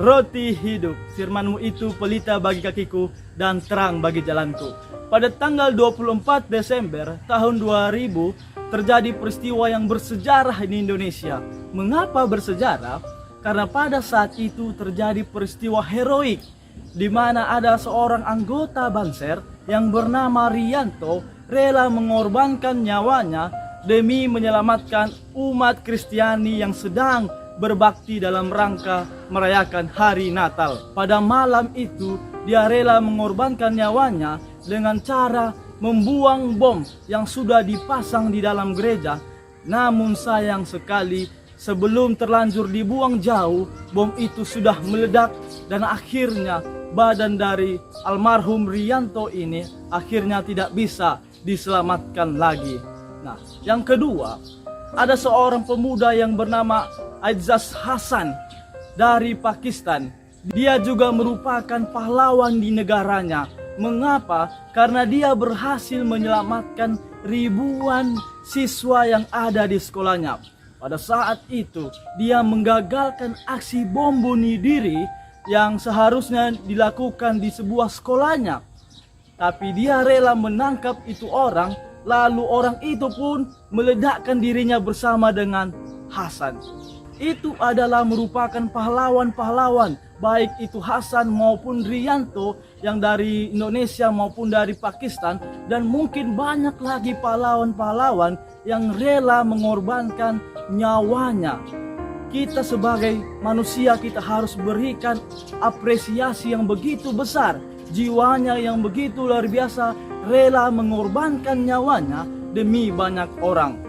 roti hidup. Firman-Mu itu pelita bagi kakiku dan terang bagi jalanku. Pada tanggal 24 Desember tahun 2000 terjadi peristiwa yang bersejarah di Indonesia. Mengapa bersejarah? Karena pada saat itu terjadi peristiwa heroik di mana ada seorang anggota Banser yang bernama Rianto rela mengorbankan nyawanya demi menyelamatkan umat Kristiani yang sedang berbakti dalam rangka merayakan hari Natal. Pada malam itu dia rela mengorbankan nyawanya dengan cara membuang bom yang sudah dipasang di dalam gereja. Namun sayang sekali, sebelum terlanjur dibuang jauh, bom itu sudah meledak dan akhirnya badan dari almarhum Rianto ini akhirnya tidak bisa diselamatkan lagi. Nah, yang kedua, ada seorang pemuda yang bernama Aizaz Hasan dari Pakistan. Dia juga merupakan pahlawan di negaranya. Mengapa? Karena dia berhasil menyelamatkan ribuan siswa yang ada di sekolahnya. Pada saat itu, dia menggagalkan aksi bom bunuh diri yang seharusnya dilakukan di sebuah sekolahnya. Tapi dia rela menangkap itu orang, lalu orang itu pun meledakkan dirinya bersama dengan Hasan. Itu adalah merupakan pahlawan-pahlawan, baik itu Hasan maupun Rianto yang dari Indonesia maupun dari Pakistan, dan mungkin banyak lagi pahlawan-pahlawan yang rela mengorbankan nyawanya. Kita sebagai manusia, kita harus berikan apresiasi yang begitu besar. Jiwanya yang begitu luar biasa, rela mengorbankan nyawanya demi banyak orang.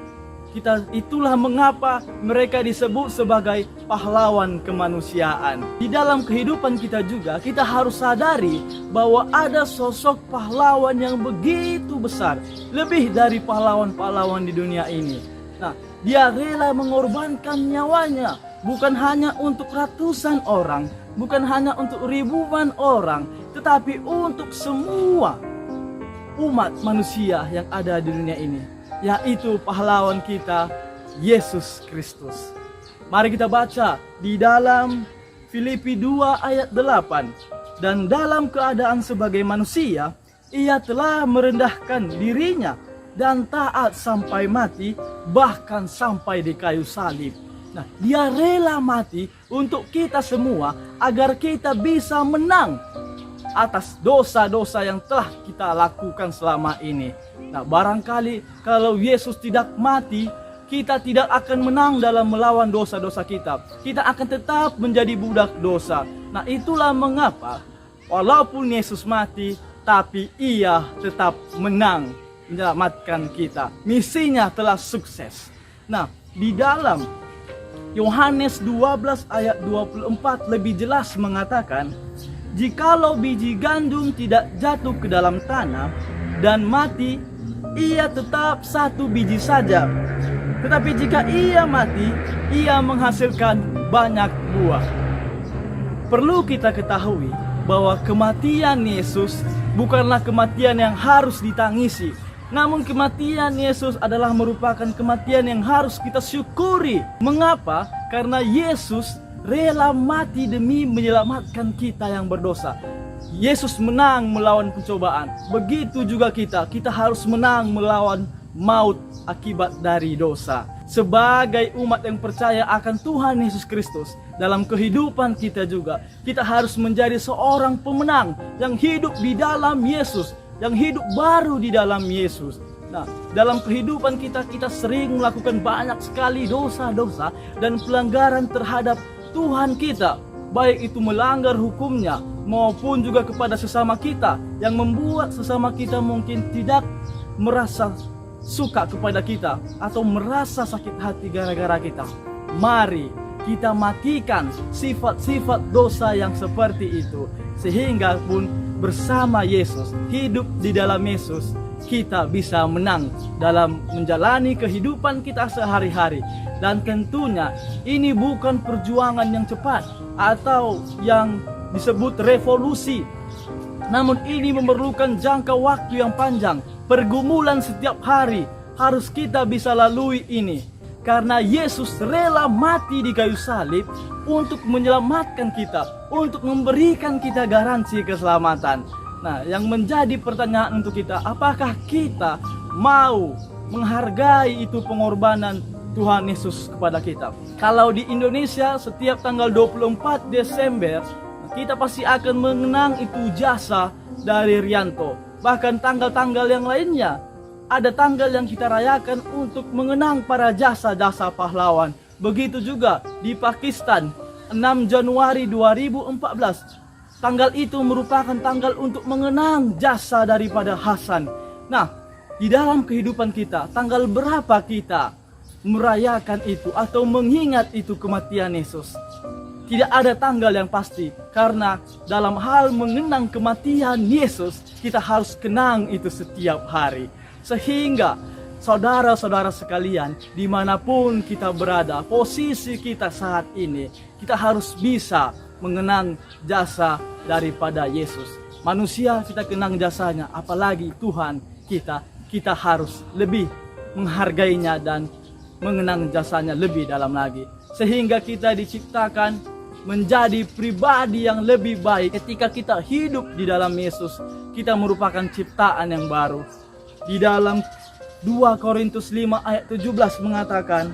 Itulah mengapa mereka disebut sebagai pahlawan kemanusiaan. Di dalam kehidupan kita juga, kita harus sadari bahwa ada sosok pahlawan yang begitu besar, lebih dari pahlawan-pahlawan di dunia ini. Nah, dia rela mengorbankan nyawanya, bukan hanya untuk ratusan orang, bukan hanya untuk ribuan orang, tetapi untuk semua umat manusia yang ada di dunia ini, yaitu pahlawan kita, Yesus Kristus. Mari kita baca di dalam Filipi 2 ayat 8. Dan dalam keadaan sebagai manusia, ia telah merendahkan dirinya dan taat sampai mati, bahkan sampai di kayu salib. Nah, dia rela mati untuk kita semua agar kita bisa menang atas dosa-dosa yang telah kita lakukan selama ini. Nah, barangkali kalau Yesus tidak mati, kita tidak akan menang dalam melawan dosa-dosa kita. Kita akan tetap menjadi budak dosa. Nah, itulah mengapa walaupun Yesus mati, tapi ia tetap menang menyelamatkan kita. Misinya telah sukses. Nah, di dalam Yohanes 12 ayat 24 lebih jelas mengatakan, jikalau biji gandum tidak jatuh ke dalam tanah dan mati, ia tetap satu biji saja. Tetapi jika ia mati, ia menghasilkan banyak buah. Perlu kita ketahui bahwa kematian Yesus bukanlah kematian yang harus ditangisi. Namun kematian Yesus adalah merupakan kematian yang harus kita syukuri. Mengapa? Karena Yesus rela mati demi menyelamatkan kita yang berdosa. Yesus menang melawan pencobaan. Begitu juga kita harus menang melawan maut akibat dari dosa. Sebagai umat yang percaya akan Tuhan Yesus Kristus, dalam kehidupan kita juga, kita harus menjadi seorang pemenang yang hidup di dalam Yesus, yang hidup baru di dalam Yesus. Nah, dalam kehidupan kita sering melakukan banyak sekali dosa-dosa dan pelanggaran terhadap Tuhan kita, baik itu melanggar hukumnya maupun juga kepada sesama kita, yang membuat sesama kita mungkin tidak merasa suka kepada kita atau merasa sakit hati gara-gara kita. Mari kita matikan sifat-sifat dosa yang seperti itu, sehingga pun bersama Yesus, hidup di dalam Yesus, kita bisa menang dalam menjalani kehidupan kita sehari-hari. Dan tentunya ini bukan perjuangan yang cepat atau yang disebut revolusi, namun ini memerlukan jangka waktu yang panjang. Pergumulan setiap hari harus kita bisa lalui ini. Karena Yesus rela mati di kayu salib untuk menyelamatkan kita, untuk memberikan kita garansi keselamatan. Nah, yang menjadi pertanyaan untuk kita, apakah kita mau menghargai itu pengorbanan Tuhan Yesus kepada kita? Kalau di Indonesia setiap tanggal 24 Desember kita pasti akan mengenang itu jasa dari Rianto. Bahkan tanggal-tanggal yang lainnya, ada tanggal yang kita rayakan untuk mengenang para jasa-jasa pahlawan. Begitu juga di Pakistan, 6 Januari 2014. Tanggal itu merupakan tanggal untuk mengenang jasa daripada Hasan. Nah, di dalam kehidupan kita, tanggal berapa kita merayakan itu atau mengingat itu kematian Yesus? Tidak ada tanggal yang pasti, karena dalam hal mengenang kematian Yesus, kita harus kenang itu setiap hari. Sehingga saudara-saudara sekalian, dimanapun kita berada, posisi kita saat ini, kita harus bisa mengenang jasa daripada Yesus. Manusia kita kenang jasanya, apalagi Tuhan kita harus lebih menghargainya dan mengenang jasanya lebih dalam lagi. Sehingga kita diciptakan menjadi pribadi yang lebih baik. Ketika kita hidup di dalam Yesus, kita merupakan ciptaan yang baru. Di dalam 2 Korintus 5 ayat 17 mengatakan,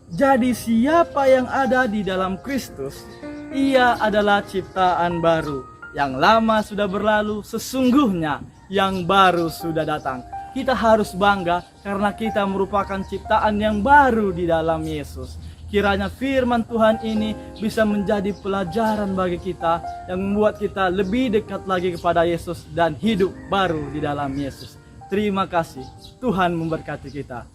jadi siapa yang ada di dalam Kristus, ia adalah ciptaan baru. Yang lama sudah berlalu, sesungguhnya yang baru sudah datang. Kita harus bangga karena kita merupakan ciptaan yang baru di dalam Yesus. Kiranya firman Tuhan ini bisa menjadi pelajaran bagi kita yang membuat kita lebih dekat lagi kepada Yesus dan hidup baru di dalam Yesus. Terima kasih. Tuhan memberkati kita.